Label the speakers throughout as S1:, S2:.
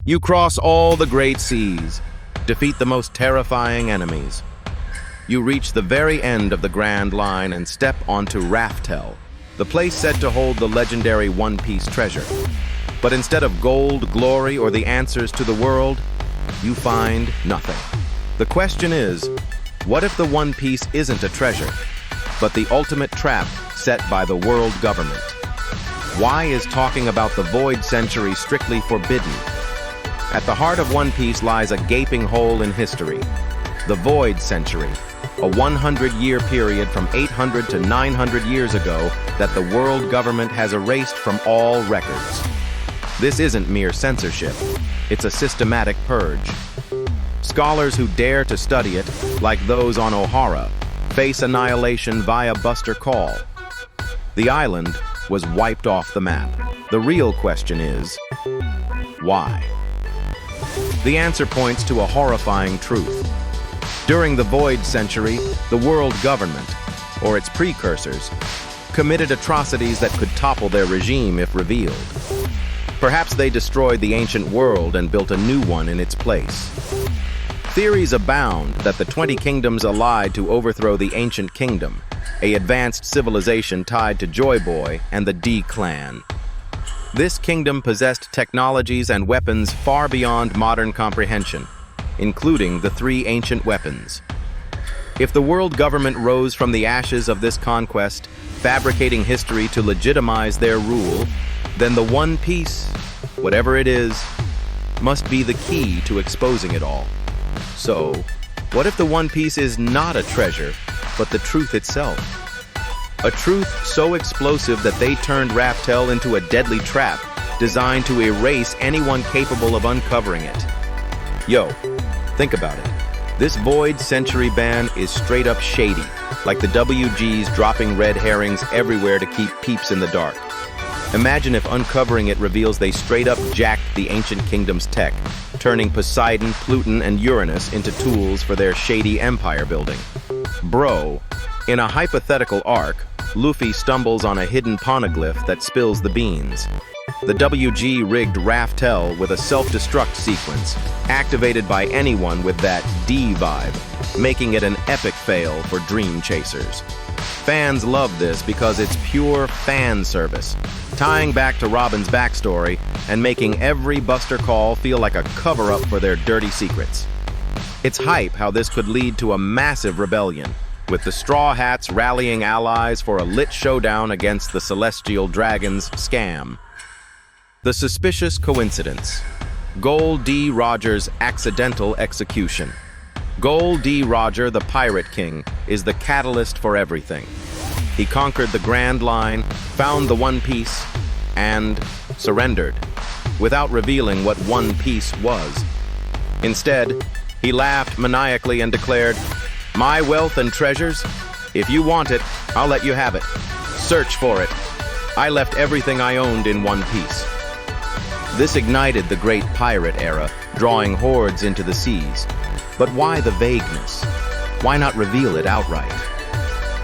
S1: You cross all the great seas, defeat the most terrifying enemies. You reach the very end of the Grand Line and step onto Raftel, the place said to hold the legendary One Piece treasure. But instead of gold, glory, or the answers to the world, you find nothing. The question is, what if the One Piece isn't a treasure, but the ultimate trap set by the world government? Why is talking about the Void Century strictly forbidden? At the heart of One Piece lies a gaping hole in history, the Void Century, a 100-year period from 800 to 900 years ago that the world government has erased from all records. This isn't mere censorship, it's a systematic purge. Scholars who dare to study it, like those on Ohara, face annihilation via Buster Call. The island was wiped off the map. The real question is, why? The answer points to a horrifying truth. During the Void Century, the world government, or its precursors, committed atrocities that could topple their regime if revealed. Perhaps they destroyed the ancient world and built a new one in its place. Theories abound that the 20 kingdoms allied to overthrow the ancient kingdom, an advanced civilization tied to Joy Boy and the D-Clan. This kingdom possessed technologies and weapons far beyond modern comprehension, including the 3 ancient weapons. If the world government rose from the ashes of this conquest, fabricating history to legitimize their rule, then the One Piece, whatever it is, must be the key to exposing it all. So, what if the One Piece is not a treasure, but the truth itself? A truth so explosive that they turned Raftel into a deadly trap designed to erase anyone capable of uncovering it. Yo, think about it. This Void Century ban is straight up shady, like the WGs dropping red herrings everywhere to keep peeps in the dark. Imagine if uncovering it reveals they straight up jacked the ancient kingdom's tech, turning Poseidon, Pluton, and Uranus into tools for their shady empire building. Bro, in a hypothetical arc, Luffy stumbles on a hidden poneglyph that spills the beans. The WG rigged Raftel with a self-destruct sequence, activated by anyone with that D vibe, making it an epic fail for dream chasers. Fans love this because it's pure fan service, tying back to Robin's backstory and making every Buster Call feel like a cover-up for their dirty secrets. It's hype how this could lead to a massive rebellion, with the Straw Hats rallying allies for a lit showdown against the Celestial Dragon's scam. The suspicious coincidence. Gold D. Roger's accidental execution. Gold D. Roger, the Pirate King, is the catalyst for everything. He conquered the Grand Line, found the One Piece, and surrendered, without revealing what One Piece was. Instead, he laughed maniacally and declared, "My wealth and treasures, if you want it, I'll let you have it. Search for it. I left everything I owned in One Piece." This ignited the Great Pirate Era, drawing hordes into the seas. But why the vagueness? Why not reveal it outright?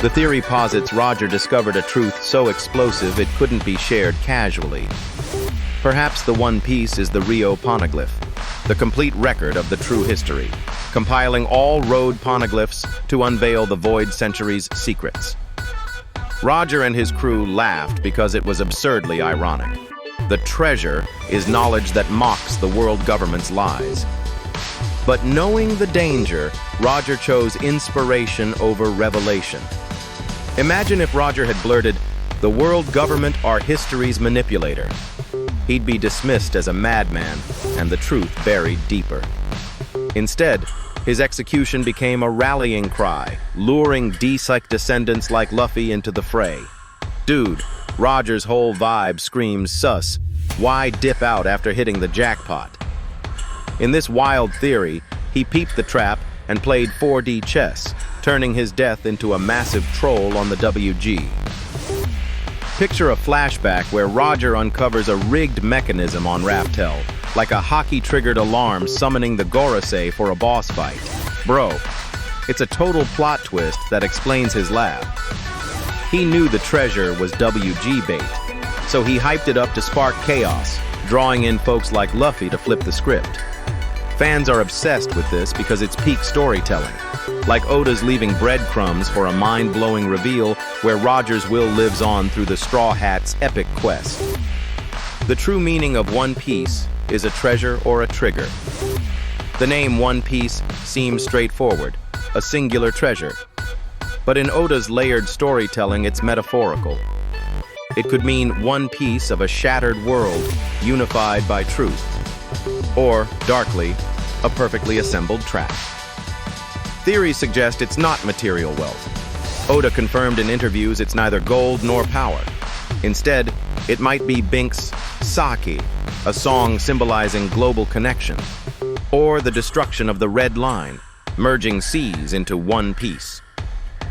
S1: The theory posits Roger discovered a truth so explosive it couldn't be shared casually. Perhaps the One Piece is the Rio Poneglyph, the complete record of the true history, compiling all road poneglyphs to unveil the Void Century's secrets. Roger and his crew laughed because it was absurdly ironic. The treasure is knowledge that mocks the world government's lies. But knowing the danger, Roger chose inspiration over revelation. Imagine if Roger had blurted, "The world government are history's manipulator." He'd be dismissed as a madman, and the truth buried deeper. Instead, his execution became a rallying cry, luring D-Psych descendants like Luffy into the fray. Dude, Roger's whole vibe screams sus. Why dip out after hitting the jackpot? In this wild theory, he peeped the trap and played 4D chess, turning his death into a massive troll on the WG. Picture a flashback where Roger uncovers a rigged mechanism on Raftel, like a hockey-triggered alarm summoning the Gorosei for a boss fight. Bro, it's a total plot twist that explains his laugh. He knew the treasure was WG bait, so he hyped it up to spark chaos, drawing in folks like Luffy to flip the script. Fans are obsessed with this because it's peak storytelling, like Oda's leaving breadcrumbs for a mind-blowing reveal where Roger's will lives on through the Straw Hat's epic quest. The true meaning of One Piece is a treasure or a trigger. The name One Piece seems straightforward, a singular treasure. But in Oda's layered storytelling, it's metaphorical. It could mean one piece of a shattered world, unified by truth. Or, darkly, a perfectly assembled trap. Theories suggest it's not material wealth. Oda confirmed in interviews it's neither gold nor power. Instead, it might be Bink's Saki, a song symbolizing global connection, or the destruction of the Red Line, merging seas into one piece.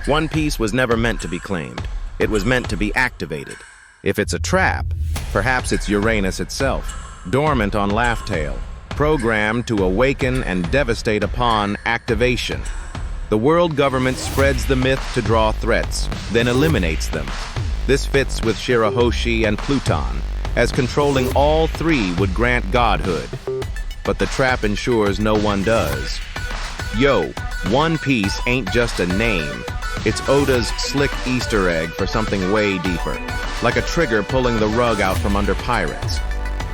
S1: One Piece was never meant to be claimed. It was meant to be activated. If it's a trap, perhaps it's Uranus itself, dormant on Laugh Tale, programmed to awaken and devastate upon activation. The world government spreads the myth to draw threats, then eliminates them. This fits with Shirahoshi and Pluton, as controlling all three would grant godhood. But the trap ensures no one does. Yo, One Piece ain't just a name. It's Oda's slick Easter egg for something way deeper, like a trigger pulling the rug out from under pirates.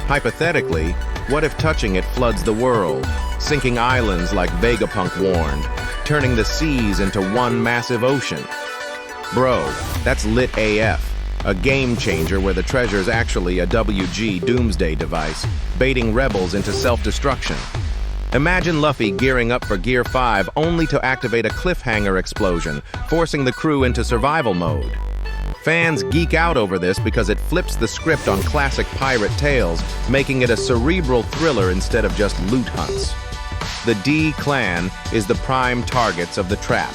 S1: Hypothetically, what if touching it floods the world, sinking islands like Vegapunk warned, turning the seas into one massive ocean? Bro, that's lit AF, a game changer where the treasure's actually a WG doomsday device, baiting rebels into self-destruction. Imagine Luffy gearing up for Gear 5 only to activate a cliffhanger explosion, forcing the crew into survival mode. Fans geek out over this because it flips the script on classic pirate tales, making it a cerebral thriller instead of just loot hunts. The D clan is the prime targets of the trap.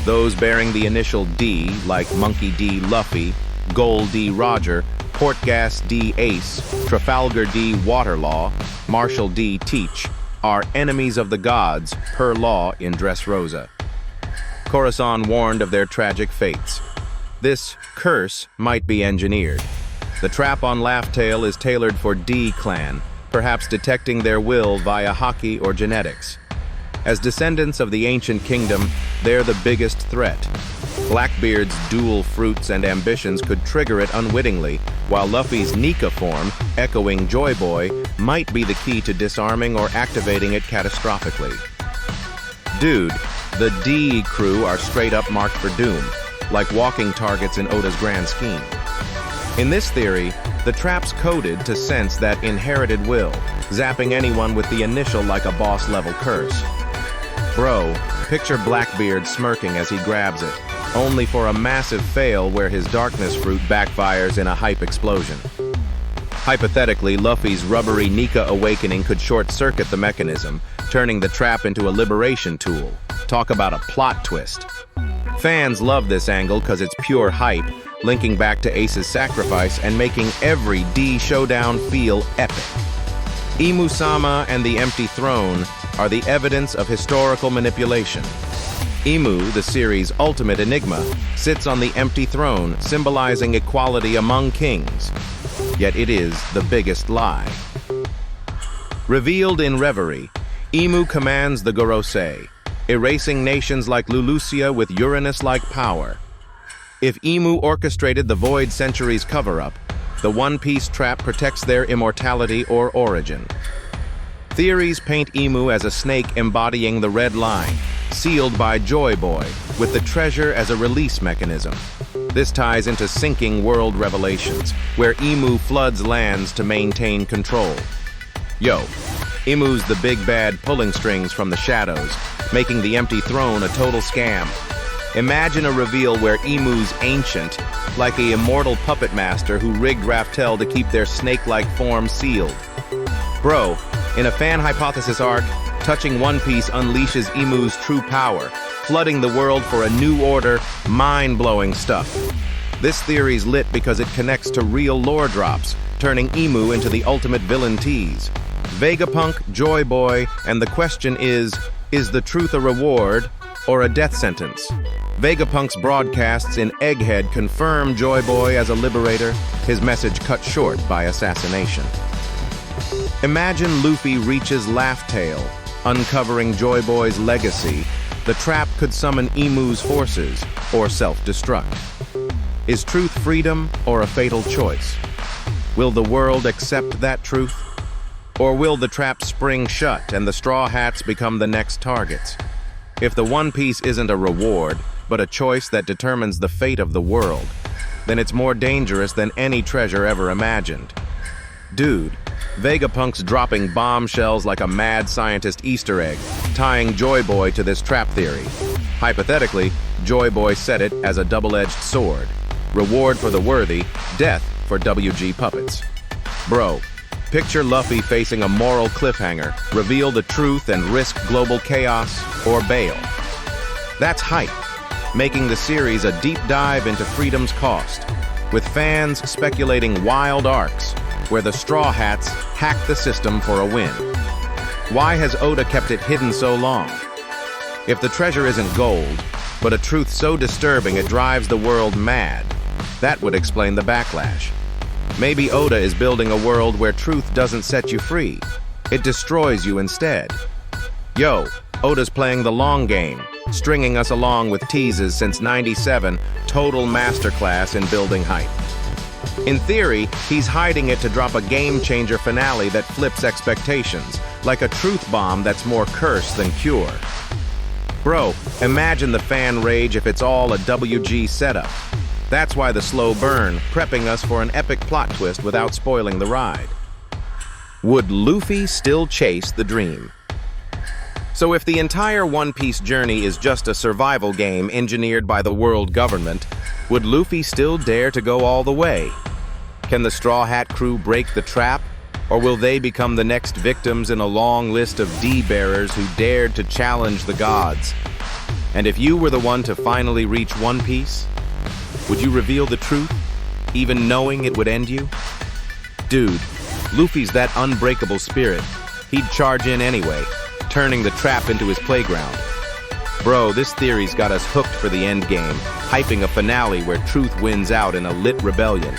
S1: Those bearing the initial D, like Monkey D. Luffy, Gold D. Roger, Portgas D. Ace, Trafalgar D. Waterlaw, Marshall D. Teach, are enemies of the gods per law in Dressrosa. Coruscant warned of their tragic fates. This curse might be engineered. The trap on Laugh Tale is tailored for D clan, perhaps detecting their will via haki or genetics. As descendants of the ancient kingdom, they're the biggest threat. Blackbeard's dual fruits and ambitions could trigger it unwittingly, while Luffy's Nika form, echoing Joy Boy, might be the key to disarming or activating it catastrophically. Dude, the D crew are straight up marked for doom, like walking targets in Oda's grand scheme. In this theory, the trap's coded to sense that inherited will, zapping anyone with the initial like a boss-level curse. Bro, picture Blackbeard smirking as he grabs it, only for a massive fail where his darkness fruit backfires in a hype explosion. Hypothetically, Luffy's rubbery Nika awakening could short-circuit the mechanism, turning the trap into a liberation tool. Talk about a plot twist. Fans love this angle because it's pure hype, linking back to Ace's sacrifice and making every D showdown feel epic. Imu-sama and the Empty Throne are the evidence of historical manipulation. Imu, the series' ultimate enigma, sits on the empty throne, symbolizing equality among kings. Yet it is the biggest lie. Revealed in Reverie, Imu commands the Gorosei, erasing nations like Lulusia with Uranus-like power. If Imu orchestrated the Void Century's cover-up, the One Piece trap protects their immortality or origin. Theories paint Imu as a snake embodying the Red Line, sealed by Joy Boy, with the treasure as a release mechanism. This ties into sinking world revelations, where Imu floods lands to maintain control. Yo, Imu's the big bad pulling strings from the shadows, making the Empty Throne a total scam. Imagine a reveal where Imu's ancient, like a immortal puppet master who rigged Raftel to keep their snake-like form sealed. Bro, in a fan hypothesis arc, touching One Piece unleashes Imu's true power, flooding the world for a new order, mind-blowing stuff. This theory's lit because it connects to real lore drops, turning Imu into the ultimate villain tease. Vegapunk, Joy Boy, and the question is the truth a reward or a death sentence? Vegapunk's broadcasts in Egghead confirm Joy Boy as a liberator, his message cut short by assassination. Imagine Luffy reaches Laugh Tale, uncovering Joy Boy's legacy. The trap could summon Emu's forces or self-destruct. Is truth freedom or a fatal choice? Will the world accept that truth? Or will the trap spring shut and the Straw Hats become the next targets? If the One Piece isn't a reward, but a choice that determines the fate of the world, then it's more dangerous than any treasure ever imagined. Dude, Vegapunk's dropping bombshells like a mad scientist Easter egg, tying Joy Boy to this trap theory. Hypothetically, Joy Boy set it as a double-edged sword. Reward for the worthy, death for WG puppets. Bro, picture Luffy facing a moral cliffhanger, reveal the truth and risk global chaos, or bail. That's hype, making the series a deep dive into freedom's cost, with fans speculating wild arcs where the Straw Hats hack the system for a win. Why has Oda kept it hidden so long? If the treasure isn't gold, but a truth so disturbing it drives the world mad, that would explain the backlash. Maybe Oda is building a world where truth doesn't set you free, it destroys you instead. Yo, Oda's playing the long game, stringing us along with teases since '97, total masterclass in building hype. In theory, he's hiding it to drop a game-changer finale that flips expectations, like a truth bomb that's more curse than cure. Bro, imagine the fan rage if it's all a WG setup. That's why the slow burn, prepping us for an epic plot twist without spoiling the ride. Would Luffy still chase the dream? So if the entire One Piece journey is just a survival game engineered by the world government, would Luffy still dare to go all the way? Can the Straw Hat crew break the trap, or will they become the next victims in a long list of D-bearers who dared to challenge the gods? And if you were the one to finally reach One Piece, would you reveal the truth, even knowing it would end you? Dude, Luffy's that unbreakable spirit. He'd charge in anyway, turning the trap into his playground. Bro, this theory's got us hooked for the end game, hyping a finale where truth wins out in a lit rebellion.